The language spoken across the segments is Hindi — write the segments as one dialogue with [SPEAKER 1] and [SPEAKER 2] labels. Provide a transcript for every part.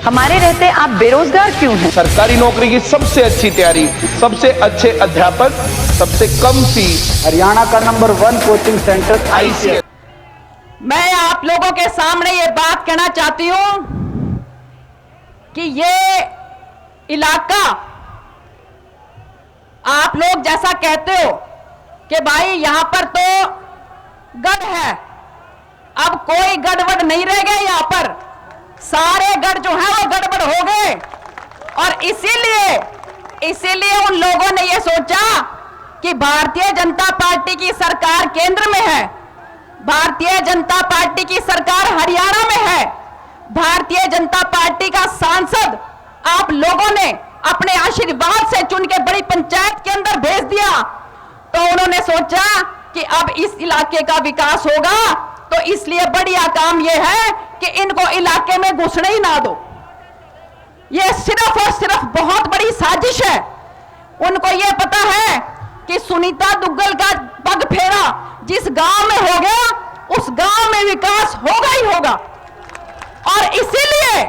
[SPEAKER 1] हमारे रहते आप बेरोजगार क्यों हैं?
[SPEAKER 2] सरकारी नौकरी की सबसे अच्छी तैयारी, सबसे अच्छे अध्यापक, सबसे कम फीस,
[SPEAKER 3] हरियाणा का नंबर 1 कोचिंग सेंटर
[SPEAKER 2] ICS।
[SPEAKER 4] मैं आप लोगों के सामने ये बात कहना चाहती हूं कि ये इलाका, आप लोग जैसा कहते हो कि भाई यहां पर तो गढ़ है, अब कोई गड़बड़ नहीं रह गया, यहां पर सारे गढ़ जो है वो गड़बड़ हो गए। और इसीलिए उन लोगों ने ये सोचा कि भारतीय जनता पार्टी की सरकार केंद्र में है, भारतीय जनता पार्टी की सरकार हरियाणा में है, भारतीय जनता पार्टी का सांसद आप लोगों ने अपने आशीर्वाद से चुन के बड़ी पंचायत के अंदर भेज दिया। तो उन्होंने सोचा कि अब इस इलाके का विकास होगा, तो इसलिए बढ़िया काम यह है कि इनको इलाके में घुसने ही ना दो। यह सिर्फ और सिर्फ बहुत बड़ी साजिश है। उनको यह पता है कि सुनीता दुग्गल का पग फेरा जिस गांव में हो गया, उस गांव में विकास होगा ही होगा। और इसीलिए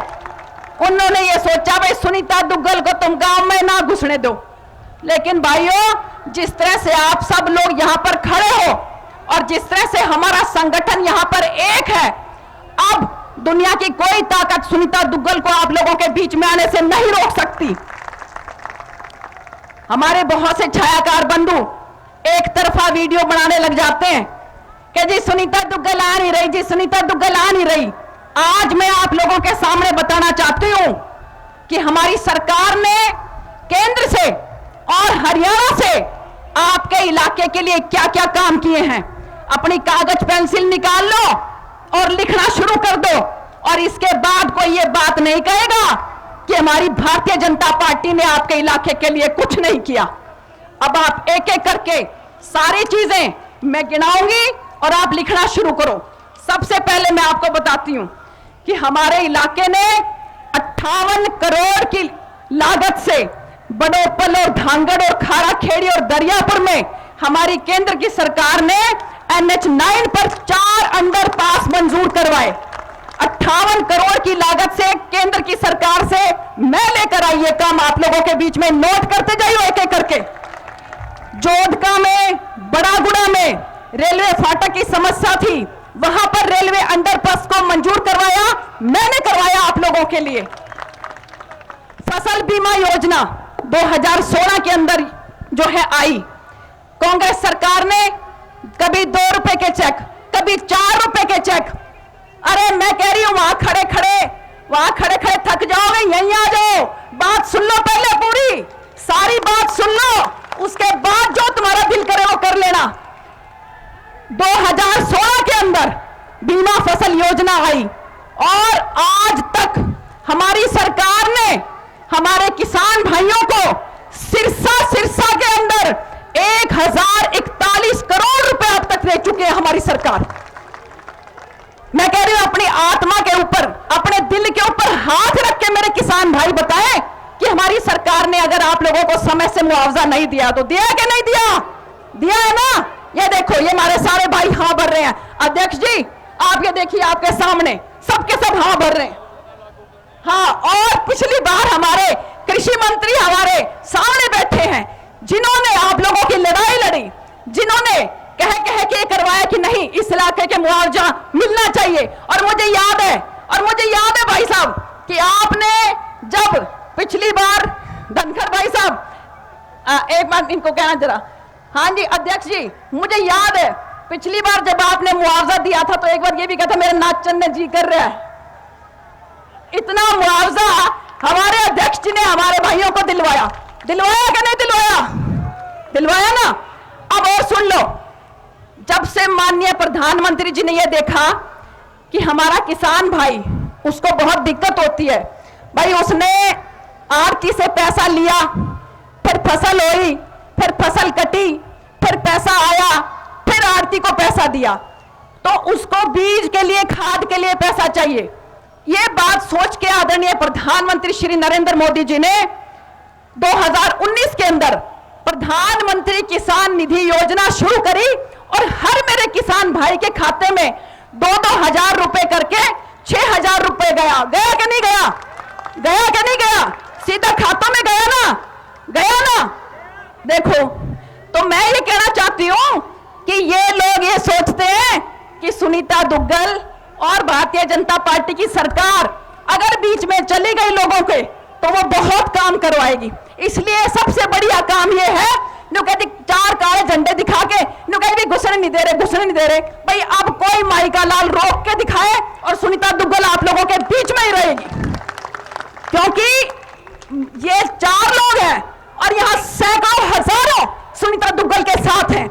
[SPEAKER 4] उन्होंने ये सोचा भाई सुनीता दुग्गल को तुम गांव में ना घुसने दो। लेकिन भाइयों, जिस तरह से आप सब लोग यहां पर खड़े हो और जिस तरह से हमारा संगठन यहां पर एक है, अब दुनिया की कोई ताकत सुनीता दुग्गल को आप लोगों के बीच में आने से नहीं रोक सकती। हमारे बहुत से छायाकार बंधु एक तरफा वीडियो बनाने लग जाते हैं कि जी सुनीता दुग्गल आ नहीं रही, जी सुनीता दुग्गल आ नहीं रही। आज मैं आप लोगों के सामने बताना चाहती हूं कि हमारी सरकार ने केंद्र से और हरियाणा से आपके इलाके के लिए क्या क्या काम किए हैं। अपनी कागज पेंसिल निकाल लो और लिखना शुरू कर दो, और इसके बाद कोई ये बात नहीं कहेगा कि हमारी भारतीय जनता पार्टी ने आपके इलाके के लिए कुछ नहीं किया। अब आप एक एक करके सारी चीजें मैं गिनाऊंगी और आप लिखना शुरू करो। सबसे पहले मैं आपको बताती हूं कि हमारे इलाके ने 58 करोड़ की लागत से बड़ोपल और धांगड़ और खारा खेड़ी और दरियापुर में हमारी केंद्र की सरकार ने NH9 पर 4 अंडरपास मंजूर करवाए। 58 करोड़ की लागत से केंद्र की सरकार से मैं लेकर आई ये काम, आप लोगों के बीच में नोट करते जाइए एक एक करके। जोधका में, बड़ागुड़ा में रेलवे फाटक की समस्या थी, वहां पर रेलवे अंडरपास को मंजूर करवाया, मैंने करवाया आप लोगों के लिए। फसल बीमा योजना 2016 के अंदर जो है आई, कांग्रेस सरकार ने कभी 2 रुपए के चेक, कभी 4 रुपए के चेक। अरे मैं कह रही हूं वहां खड़े खड़े थक जाओगे, यहीं आ जाओ, बात सुन लो पहले पूरी, सारी बात सुन लो, उसके बाद जो तुम्हारा दिल करे वो कर लेना। 2016 के अंदर बीमा फसल योजना आई और आज तक हमारी सरकार ने हमारे किसान भाइयों को सिरसा के अंदर 1041 करोड़ रुपए अब तक दे चुके हैं हमारी सरकार। मैं कह रही हूं अपनी आत्मा के ऊपर, अपने दिल के ऊपर हाथ रख के मेरे किसान भाई बताएं कि हमारी सरकार ने अगर आप लोगों को समय से मुआवजा नहीं दिया तो दिया कि नहीं दिया? दिया है ना? ये देखो, ये हमारे सारे भाई हाँ भर रहे हैं। अध्यक्ष जी आप ये देखिए, आपके सामने सबके सब हाँ भर रहे हैं। हाँ, और पिछली बार हमारे कृषि मंत्री हमारे सामने बैठे हैं, जिन्होंने आप लोगों की लड़ाई लड़ी, जिन्होंने कह के करवाया कि नहीं इस इलाके के मुआवजा मिलना चाहिए। और मुझे याद है भाई साहब कि आपने जब पिछली बार धनखड़ भाई साहब, एक बार इनको कहना जरा, हाँ जी अध्यक्ष जी, मुझे याद है पिछली बार जब आपने मुआवजा दिया था तो एक बार ये भी कहा था मेरे नाचन ने जी कर रहा है। इतना मुआवजा हमारे अध्यक्ष जी ने हमारे भाइयों को दिलवाया कि नहीं दिलवाया? दिलवाया ना। अब और सुन लो, जब से माननीय प्रधानमंत्री जी ने यह देखा कि हमारा किसान भाई, उसको बहुत दिक्कत होती है भाई, उसने आड़ती से पैसा लिया, फिर फसल हुई, फिर फसल कटी, फिर पैसा आया, फिर आड़ती को पैसा दिया, तो उसको बीज के लिए, खाद के लिए पैसा चाहिए। ये बात सोच के आदरणीय प्रधानमंत्री श्री नरेंद्र मोदी जी ने 2019 के अंदर प्रधानमंत्री किसान निधि योजना शुरू करी और हर मेरे किसान भाई के खाते में 2-2 हजार रुपए करके 6,000 रुपए गया कि नहीं गया? गया कि नहीं गया? सीधा खातों में गया ना? गया ना? देखो, तो मैं ये कहना चाहती हूं कि ये लोग ये सोचते हैं कि सुनीता दुग्गल और भारतीय जनता पार्टी की सरकार अगर बीच में चली गई लोगों के तो वो बहुत काम करवाएगी। इसलिए सबसे बढ़िया काम ये है, जो कहती 4 काले झंडे दिखा के जो कहती घुसने नहीं दे रहे, घुसने नहीं दे रहे। भाई अब कोई माई का लाल रोक के दिखाए और सुनीता दुग्गल आप लोगों के बीच में ही रहेगी, क्योंकि ये 4 लोग हैं और यहां सैकड़ों हजारों सुनीता दुग्गल के साथ हैं।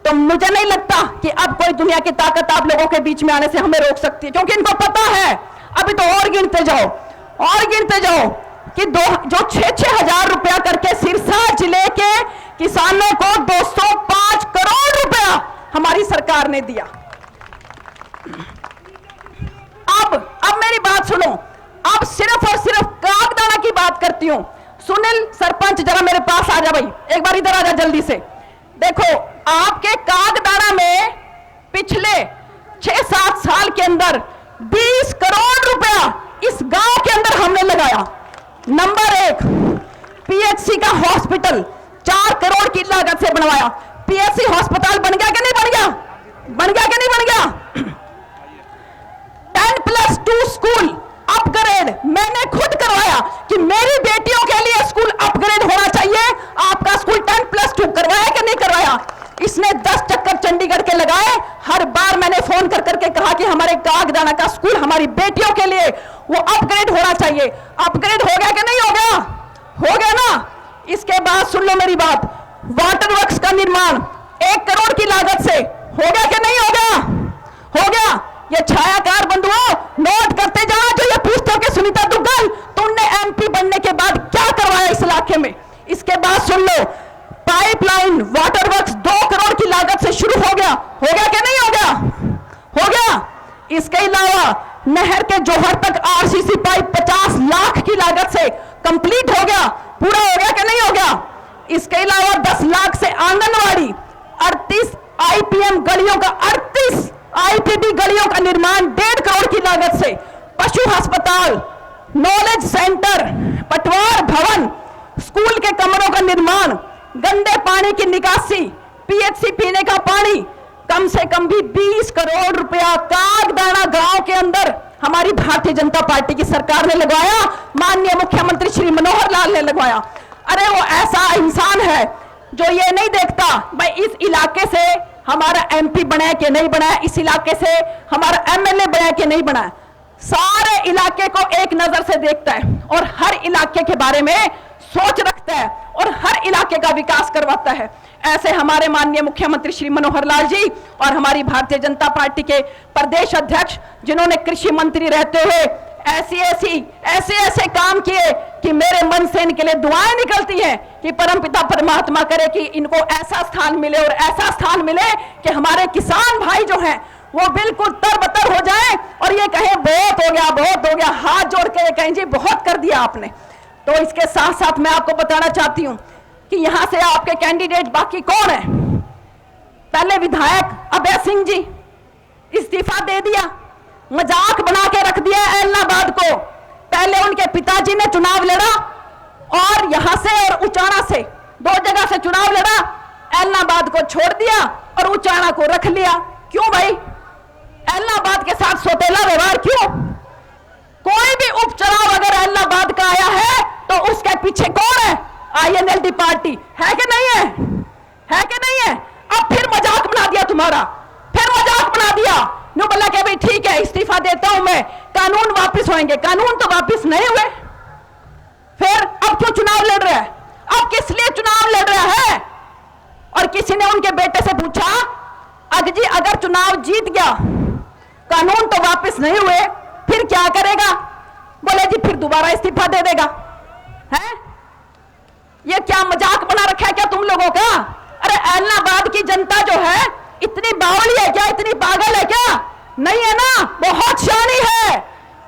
[SPEAKER 4] तो मुझे नहीं लगता कि अब कोई दुनिया की ताकत आप लोगों के बीच में आने से हमें रोक सकती है, क्योंकि इनको पता है। अभी तो और गिनते जाओ कि जो 6-6 हजार रुपया करके सिरसा जिले के किसानों को 205 करोड़ रुपया हमारी सरकार ने दिया। अब मेरी बात सुनो, अब सिर्फ और सिर्फ कागदाना की बात करती हूं। सुनील सरपंच जरा मेरे पास आ जा भाई, एक बार इधर आ जा जल्दी से। देखो, आपके कागदाना में पिछले 6-7 साल के अंदर 20 करोड़ रुपया इस गांव के अंदर हमने लगाया। नंबर 1, पीएचसी का हॉस्पिटल 4 करोड़ की लागत से बनवाया। पीएचसी हॉस्पिटल बन गया कि नहीं बन गया? बन गया कि नहीं बन गया? 10+2 स्कूल अपग्रेड मैंने खुद करवाया कि मेरी बेटियों के लिए स्कूल अपग्रेड होना चाहिए। आपका स्कूल 10+2 करवाया कि नहीं करवाया? इसने 10 चक्कर चंडीगढ़ के लगाए। हर बार मैंने फोन कर करके कहा कि हमारे कागदाना का स्कूल हमारी बेटियों के लिए वो अपग्रेड होना चाहिए। अपग्रेड हो गया कि नहीं हो गया? हो गया ना? इसके बाद सुन लो मेरी बात, वाटर वर्क्स का निर्माण 1 करोड़ की लागत से हो गया कि नहीं हो गया? हो गया। ये छायाकार बंधुओं नोट करते जाओ, जो ये पूछते हो कि सुनीता दुग्गल तुमने एमपी बनने के बाद क्या करवाया इस इलाके में। इसके बाद सुन लो, पाइपलाइन वाटर वर्क्स 2 करोड़ की लागत से शुरू हो गया कि नहीं हो गया? हो गया। इसके अलावा नहर के जोहर तक आरसीसी पाइप 50 लाख की लागत से कंप्लीट हो गया, पूरा हो गया कि नहीं हो गया? इसके अलावा 10 लाख से आंगनवाड़ी, 38 आईपीएम गलियों का 38 आईपीबी गलियों का निर्माण 1.5 करोड़ की लागत से, पशु अस्पताल, नॉलेज सेंटर, पटवार भवन, स्कूल के कमरों का निर्माण, गंदे पानी की निकासी, पीएचसी पीने का पानी, कम से कम भी 20 करोड़ रुपया कागदाना गांव के अंदर हमारी भारतीय जनता पार्टी की सरकार ने लगवाया। माननीय मुख्यमंत्री श्री मनोहर लाल ने लगवाया। अरे वो ऐसा इंसान है जो ये नहीं देखता भाई इस इलाके से हमारा एमपी बना कि नहीं बना, इस इलाके से हमारा एमएलए बना कि नहीं बना। सारे इलाके को एक नजर से देखता है और हर इलाके के बारे में सोच रखता है और हर इलाके का विकास करवाता है। ऐसे हमारे माननीय मुख्यमंत्री श्री मनोहर लाल जी और हमारी भारतीय जनता पार्टी के प्रदेश अध्यक्ष, जिन्होंने कृषि मंत्री रहते हुए ऐसे काम किए कि मेरे मन से इनके लिए दुआएं निकलती हैं कि परमपिता परमात्मा करे कि इनको ऐसा स्थान मिले और ऐसा स्थान मिले कि हमारे किसान भाई जो हैं वो बिल्कुल तरबतर हो जाएं और ये कहें बहुत हो गया, हाथ जोड़ के ये कहें जी बहुत कर दिया आपने। तो इसके साथ साथ मैं आपको बताना चाहती हूं कि यहां से आपके कैंडिडेट बाकी कौन है। पहले विधायक अभय सिंह जी इस्तीफा दे दिया, मजाक बना के रख दिया एलनाबाद को। पहले उनके पिताजी ने चुनाव लड़ा और यहां से और उचाना से 2 जगह से चुनाव लड़ा, एलनाबाद को छोड़ दिया और उचाना को रख लिया। क्यों भाई? एलनाबाद के साथ सौतेला व्यवहार क्यों? कोई भी उपचुनाव अगर एलनाबाद का आया है तो उसके पीछे कौन है? आईएनएलडी पार्टी है कि नहीं है? है कि नहीं है? अब फिर मजाक बना दिया तुम्हारा, फिर मजाक बना दिया। नो बोला कि भाई ठीक है इस्तीफा देता हूं मैं, कानून वापस होंगे। कानून तो वापस नहीं हुए, फिर अब क्यों चुनाव लड़ रहा है? अब किस लिए चुनाव लड़ रहा है? और किसी ने उनके बेटे से पूछा अजी अगर चुनाव जीत गया, कानून तो वापस नहीं हुए, फिर क्या करेगा? बोले जी फिर दोबारा इस्तीफा दे देगा। है ये क्या मजाक बना रखा है क्या तुम लोगों का? अरे एलनाबाद की जनता जो है इतनी बावली है क्या, इतनी पागल है क्या? नहीं है ना, बहुत शानी है।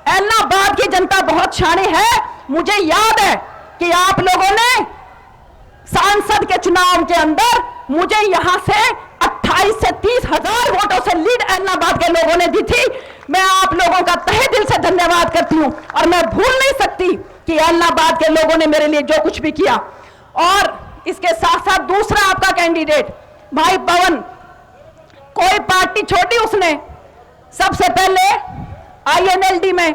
[SPEAKER 4] एलनाबाद की जनता बहुत शानी है। मुझे याद है कि आप लोगों ने सांसद के चुनाव के अंदर मुझे यहां से 28 से 30 हजार वोटों से लीड एलनाबाद के लोगों ने दी थी। मैं आप लोगों का तहे दिल से धन्यवाद करती हूं और मैं भूल नहीं सकती कि इलाहाबाद के लोगों ने मेरे लिए जो कुछ भी किया। और इसके साथ साथ दूसरा आपका कैंडिडेट भाई पवन, कोई पार्टी छोड़ी उसने, सबसे पहले INLD में,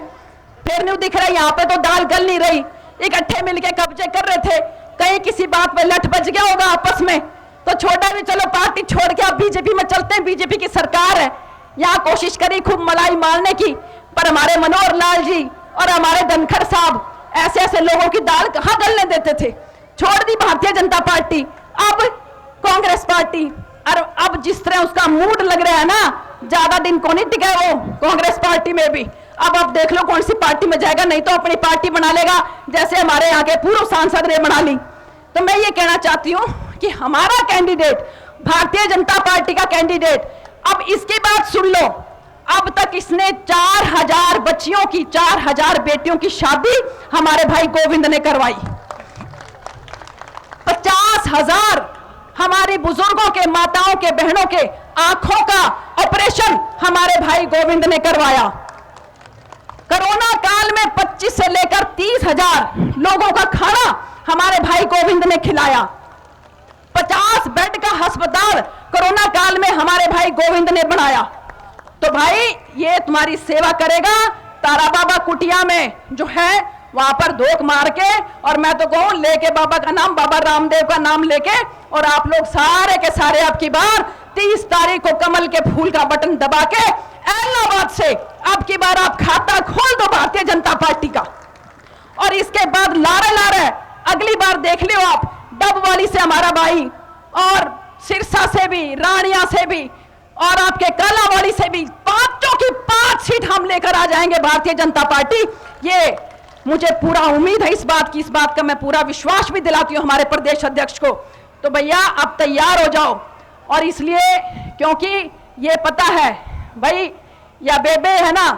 [SPEAKER 4] फिर नहीं दिख रही, यहां पे तो दाल गल नहीं रही, इकट्ठे मिलके कब्जे कर रहे थे, कहीं किसी बात पे लठ बज गया होगा आपस में, तो छोटा भी चलो पार्टी छोड़ के अब बीजेपी में चलते हैं, बीजेपी की सरकार है। यहां कोशिश करी खूब मलाई मारने की, पर हमारे मनोहर लाल जी और हमारे धनखड़ साहब ऐसे ऐसे लोगों की दाल कहां गलने देते थे, छोड़ दी भारतीय जनता पार्टी, अब कांग्रेस पार्टी। और अब जिस तरह उसका मूड लग रहा है ना, ज्यादा दिन को नहीं टिका वो कांग्रेस पार्टी में भी। अब देख लो कौन सी पार्टी में जाएगा, नहीं तो अपनी पार्टी बना लेगा, जैसे हमारे यहाँ के पूर्व सांसद ने बना ली। तो मैं ये कहना चाहती हूं कि हमारा कैंडिडेट, भारतीय जनता पार्टी का कैंडिडेट, अब इसकी बात सुन लो, अब तक इसने 4000 बच्चियों की, 4000 बेटियों की शादी हमारे भाई गोविंद ने करवाई, 50,000 हमारी बुजुर्गों के, माताओं के, बहनों के आंखों का ऑपरेशन हमारे भाई गोविंद ने करवाया। कोरोना काल में 25 से लेकर 30,000 लोगों का खाना हमारे भाई गोविंद ने खिलाया। 50 बेड का अस्पताल कोरोना काल में हमारे भाई गोविंद ने बनाया। तो भाई ये तुम्हारी सेवा करेगा तारा बाबा कुटिया में जो है, वहां पर धोख मार के, और मैं तो कहूं लेके बाबा का नाम, बाबा रामदेव का नाम लेके, और आप लोग सारे के सारे अब की बार 30 तारीख को कमल के फूल का बटन दबा के इलाहाबाद से अब की बार आप खाता खोल दो भारतीय जनता पार्टी का। और इसके बाद लारे लारे अगली बार देख लियो आप, डबवाली से हमारा भाई, और सिरसा से भी, रानिया से भी, और आपके कालावाड़ी से भी, 5 की 5 सीट हम लेकर आ जाएंगे भारतीय जनता पार्टी। ये मुझे पूरा उम्मीद है इस बात की, इस बात का मैं पूरा विश्वास भी दिलाती हूं हमारे प्रदेश अध्यक्ष को। तो भैया आप तैयार हो जाओ। और इसलिए क्योंकि ये पता है भाई, या बेबे है ना,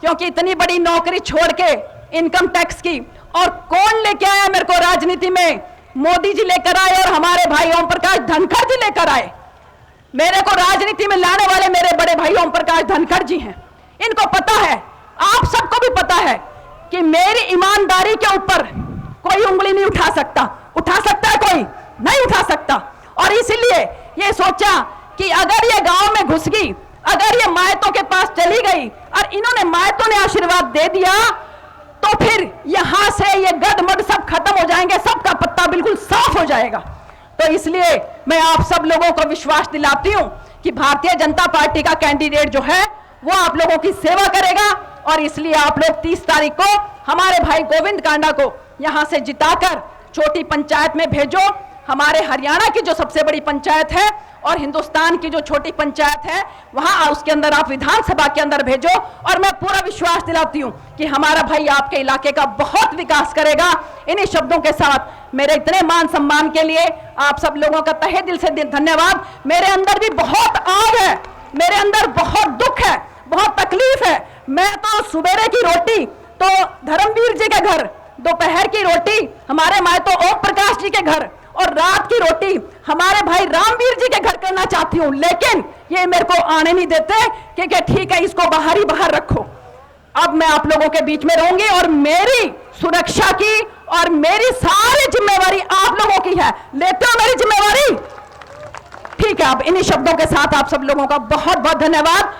[SPEAKER 4] क्योंकि इतनी बड़ी नौकरी छोड़ के इनकम टैक्स की, और कौन लेके आया मेरे को राजनीति में, मोदी जी लेकर आए और हमारे भाई ओम प्रकाश धनखड़ जी लेकर आए। मेरे को राजनीति में लाने वाले मेरे बड़े भाई ओम प्रकाश धनखड़ जी हैं। इनको पता है, आप सबको भी पता है कि मेरी ईमानदारी के ऊपर कोई उंगली नहीं उठा सकता। उठा सकता है कोई? नहीं उठा सकता। और इसीलिए ये सोचा कि अगर ये गांव में घुस गई, अगर ये मायतों के पास चली गई और इन्होंने, मायतों ने आशीर्वाद दे दिया, तो फिर यहां से ये गडमड सब खत्म हो जाएंगे, सबका पत्ता बिल्कुल साफ हो जाएगा। तो इसलिए मैं आप सब लोगों को विश्वास दिलाती हूं कि भारतीय जनता पार्टी का कैंडिडेट जो है वो आप लोगों की सेवा करेगा। और इसलिए आप लोग 30 तारीख को हमारे भाई गोविंद कांडा को यहां से जिताकर छोटी पंचायत में भेजो। हमारे हरियाणा की जो सबसे बड़ी पंचायत है और हिंदुस्तान की जो छोटी पंचायत है, वहां उसके अंदर आप विधानसभा के अंदर भेजो। और मैं पूरा विश्वास दिलाती हूं कि हमारा भाई आपके इलाके का बहुत विकास करेगा। इन्हीं शब्दों के साथ मेरे इतने मान सम्मान के लिए आप सब लोगों का तहे दिल से धन्यवाद। मेरे अंदर भी बहुत आग है, मेरे अंदर बहुत दुख है, बहुत तकलीफ है। मैं तो सुबेरे की रोटी तो धर्मवीर जी के घर, दोपहर की रोटी हमारे मायतो ओम प्रकाश जी के घर, और रात की रोटी हमारे भाई रामवीर जी के घर करना चाहती हूं, लेकिन ये मेरे को आने नहीं देते कि ठीक है इसको बाहर ही बाहर रखो। अब मैं आप लोगों के बीच में रहूंगी और मेरी सुरक्षा की और मेरी सारी जिम्मेवारी आप लोगों की है। लेते हो मेरी जिम्मेवारी? ठीक है। अब इन्हीं शब्दों के साथ आप सब लोगों का बहुत बहुत धन्यवाद।